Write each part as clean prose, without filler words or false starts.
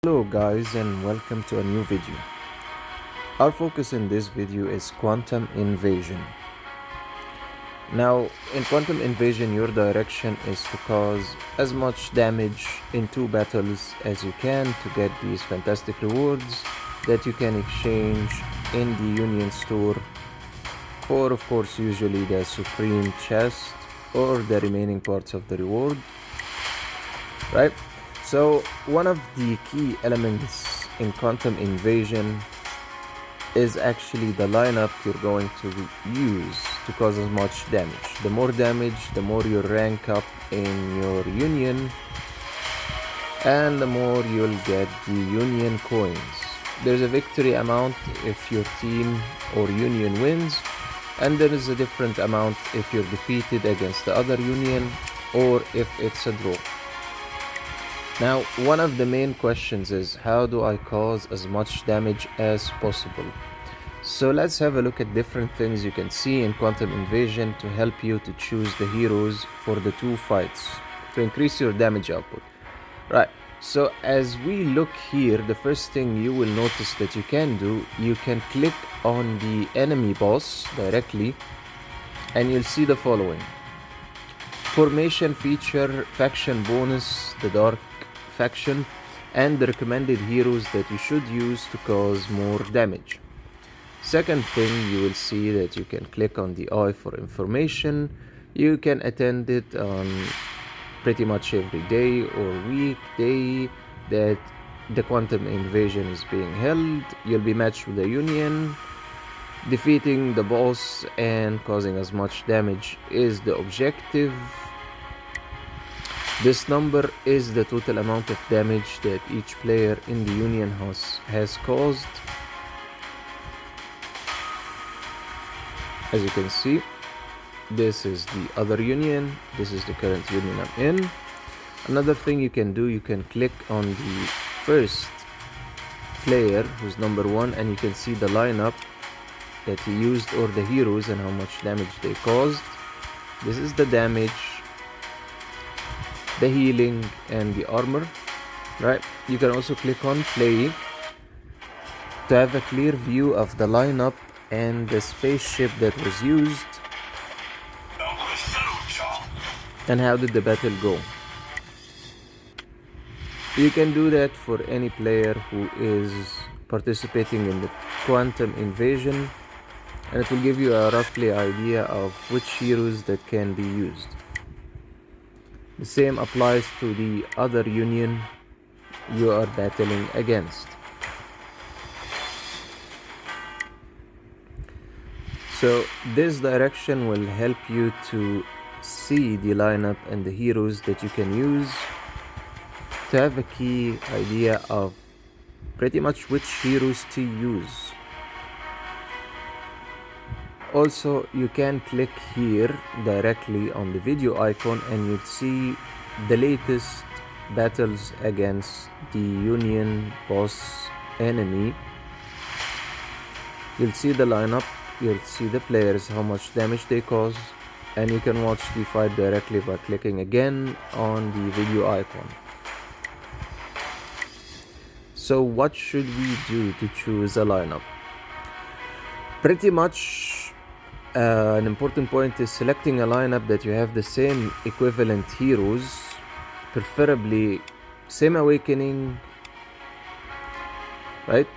Hello guys and welcome to a new video. Our focus in this video is quantum invasion. Now in quantum invasion your direction is to cause as much damage in two battles as you can to get these fantastic rewards that you can exchange in the Union store for, of course, usually the supreme chest or the remaining parts of the reward, right? So one of the key elements in quantum invasion is actually the lineup you're going to use to cause as much damage. The more damage, the more you rank up in your union, and the more you'll get the union coins. There's a victory amount if your team or union wins, and there is a different amount if you're defeated against the other union or if it's a draw. Now, one of the main questions is, how do I cause as much damage as possible? So let's have a look at different things you can see in Quantum Invasion to help you to choose the heroes for the two fights to increase your damage output. Right, so as we look here, the first thing you will notice that you can do, you can click on the enemy boss directly and you'll see the following. Formation feature, faction bonus, the dark faction, and the recommended heroes that you should use to cause more damage. Second thing, you will see that you can click on the eye for information. You can attend it on pretty much every day or weekday that the quantum invasion is being held. You'll be matched with a union. Defeating the boss and causing as much damage is the objective. This number is the total amount of damage that each player in the union house has caused. As you can see, this is the other union, this is the current union I'm in. Another thing you can do, you can click on the first player who's number 1 and you can see the lineup that he used or the heroes and how much damage they caused. This is the damage, the healing, and the armor, right? You can also click on play to have a clear view of the lineup and the spaceship that was used and how did the battle go. You can do that for any player who is participating in the quantum invasion, and it will give you a roughly idea of which heroes that can be used. The same applies to the other union you are battling against. So this direction will help you to see the lineup and the heroes that you can use to have a key idea of pretty much which heroes to use. Also, you can click here directly on the video icon and you'll see the latest battles against the Union boss enemy. You'll see the lineup, you'll see the players, how much damage they cause, and you can watch the fight directly by clicking again on the video icon. So what should we do to choose a lineup? Pretty much an important point is selecting a lineup that you have the same equivalent heroes, preferably same awakening, right?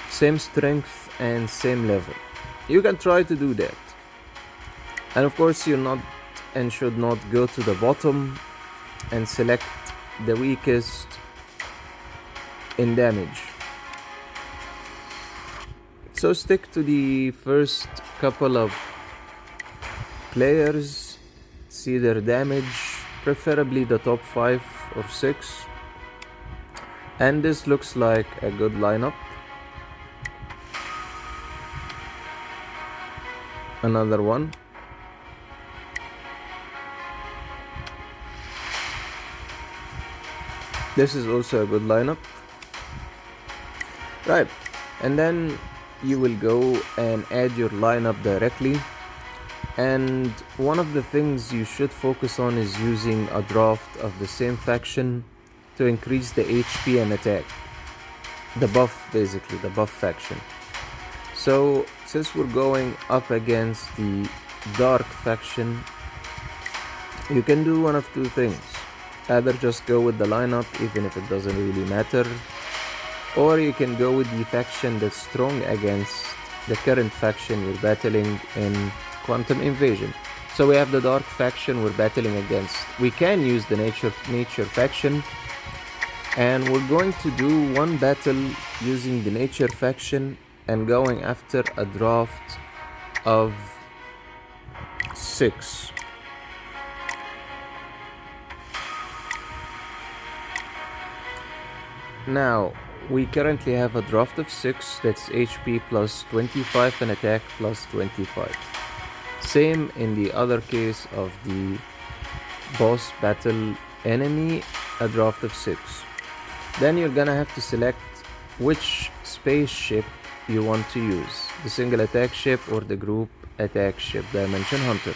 Same strength and same level. You can try to do that. And of course you're not and should not go to the bottom and select the weakest in damage. So stick to the first couple of players, see their damage, preferably the top 5 or 6. And this looks like a good lineup. Another one. This is also a good lineup. Right, and then you will go and add your lineup directly, and one of the things you should focus on is using a draft of the same faction to increase the HP and attack. The buff, basically, the buff faction. So since we're going up against the dark faction, you can do one of two things. Either just go with the lineup even if it doesn't really matter, or you can go with the faction that's strong against the current faction you're battling in Quantum Invasion. So we have the dark faction we're battling against. We can use the nature faction, and we're going to do one battle using the nature faction and going after a draft of 6. Now, we currently have a draft of 6, that's HP plus 25 and attack plus 25. Same in the other case of the boss battle enemy, a draft of 6. Then you're gonna have to select which spaceship you want to use, the single attack ship or the group attack ship, Dimension Hunter.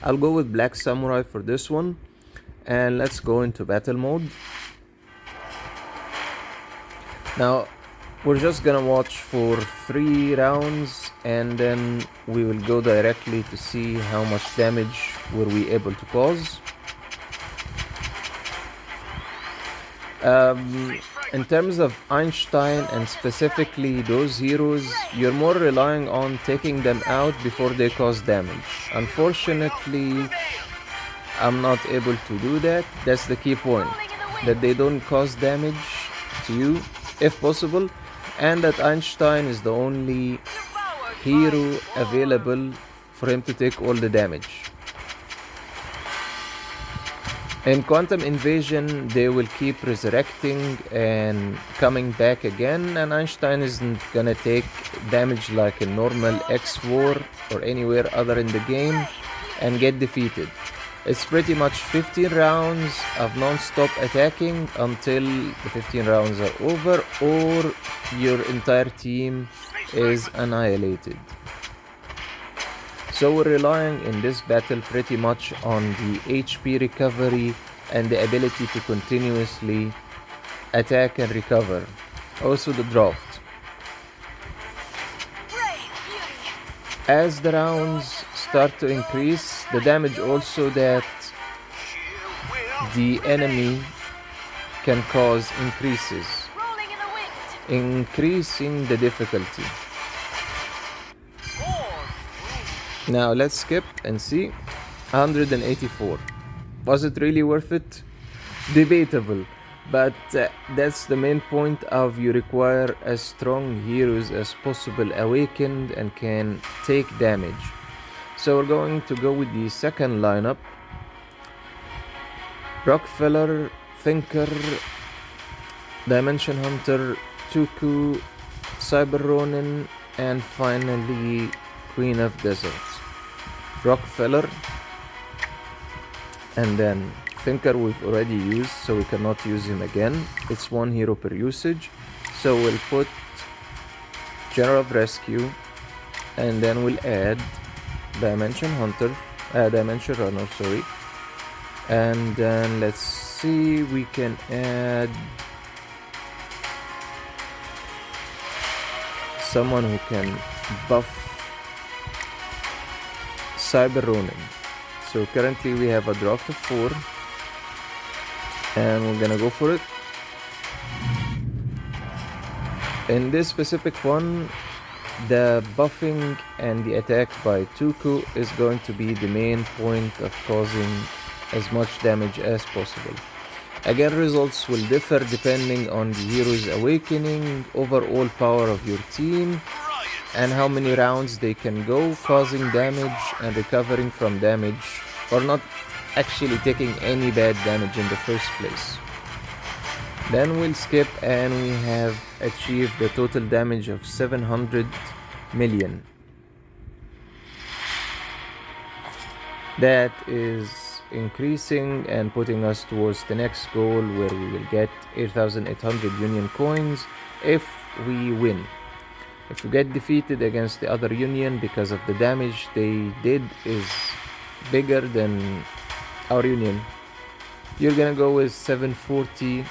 I'll go with Black Samurai for this one, and let's go into battle mode. Now, we're just gonna watch for 3 rounds, and then we will go directly to see how much damage were we able to cause. In terms of Einstein and specifically those heroes, you're more relying on taking them out before they cause damage. Unfortunately, I'm not able to do that. That's the key point, that they don't cause damage to you if possible, and that Einstein is the only hero available for him to take all the damage. In Quantum Invasion, they will keep resurrecting and coming back again, and Einstein isn't gonna take damage like in normal xwar or anywhere other in the game and get defeated. It's pretty much 15 rounds of non-stop attacking until the 15 rounds are over or your entire team is annihilated. So we're relying in this battle pretty much on the HP recovery and the ability to continuously attack and recover. Also the draft. As the rounds start to increase, the damage also that the enemy can cause increases, increasing the difficulty. Now let's skip and see. 184. Was it really worth it? Debatable, but that's the main point of you require as strong heroes as possible awakened and can take damage. So we're going to go with the second lineup. Rockefeller, Thinker, Dimension Hunter, Toku, Cyber Ronin, and finally Queen of Desert. Rockefeller, and then Thinker we've already used, so we cannot use him again. It's 1 hero per usage, so we'll put General of Rescue, and then we'll add Dimension Hunter, Dimension Runner, sorry. And then let's see, we can add someone who can buff Cyber Ronin. So currently we have a draft of 4, and we're gonna go for it. In this specific one, the buffing and the attack by Toku is going to be the main point of causing as much damage as possible. Again, results will differ depending on the hero's awakening, overall power of your team, and how many rounds they can go causing damage and recovering from damage, or not actually taking any bad damage in the first place. Then we'll skip, and we have achieved the total damage of 700 million. That is increasing and putting us towards the next goal, where we will get 8,800 Union coins if we win. If we get defeated against the other Union because of the damage they did is bigger than our Union, you're gonna go with 740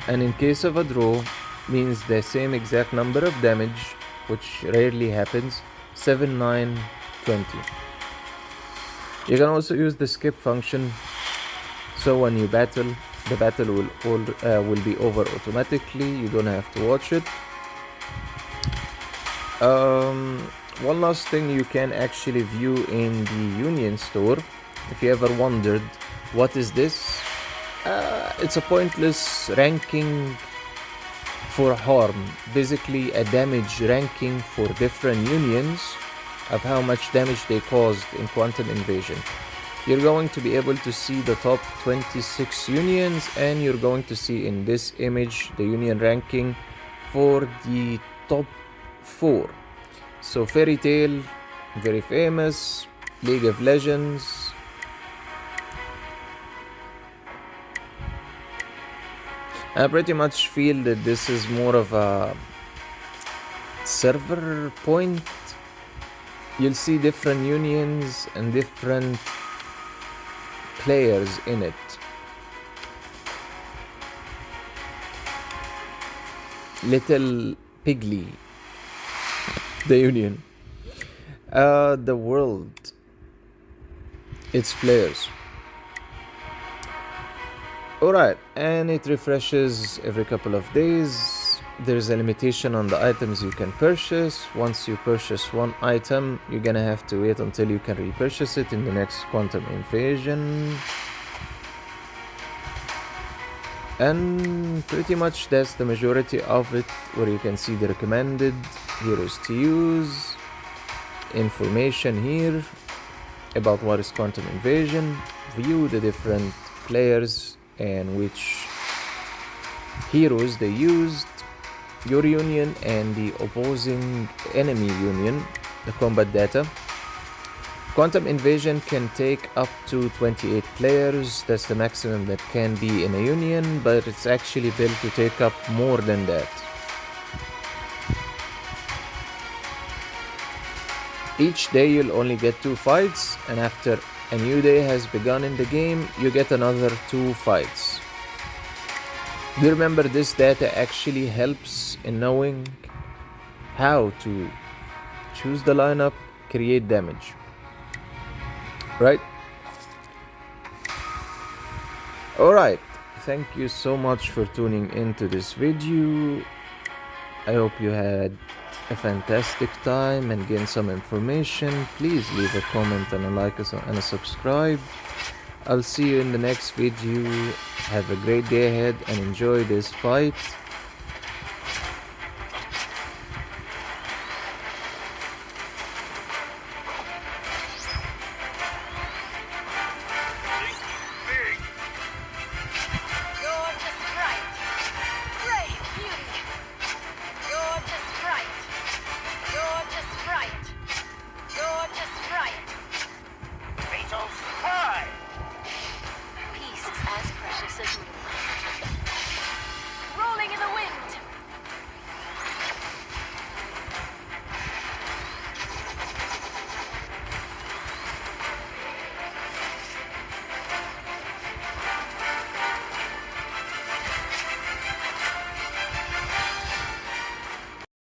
And in case of a draw, means the same exact number of damage, which rarely happens, 7, 9, 20. You can also use the skip function, so when you battle, the battle will be over automatically. You don't have to watch it. One last thing you can actually view in the Union store, if you ever wondered what is this, it's a pointless ranking for harm, basically a damage ranking for different unions of how much damage they caused in Quantum Invasion. You're going to be able to see the top 26 unions, and you're going to see in this image the union ranking for the top 4. So Fairy Tail, very famous, League of Legends, I pretty much feel that this is more of a server point. You'll see different unions and different players in it. Little Piggly, the union. The world, its players. Alright, and it refreshes every couple of days. There's a limitation on the items you can purchase. Once you purchase one item, you're gonna have to wait until you can repurchase it in the next Quantum Invasion. And pretty much that's the majority of it, where you can see the recommended heroes to use, information here about what is Quantum Invasion, view the different players and which heroes they used, your union and the opposing enemy union, the combat data. Quantum Invasion can take up to 28 players, that's the maximum that can be in a union, but it's actually built to take up more than that. Each day you'll only get 2 fights, and after a new day has begun in the game, you get another 2 fights. Do you remember this data actually helps in knowing how to choose the lineup, create damage, right? Alright, thank you so much for tuning into this video. I hope you had a fantastic time and gained some information. Please leave a comment and a like and a subscribe. I'll see you in the next video. Have a great day ahead and enjoy this fight.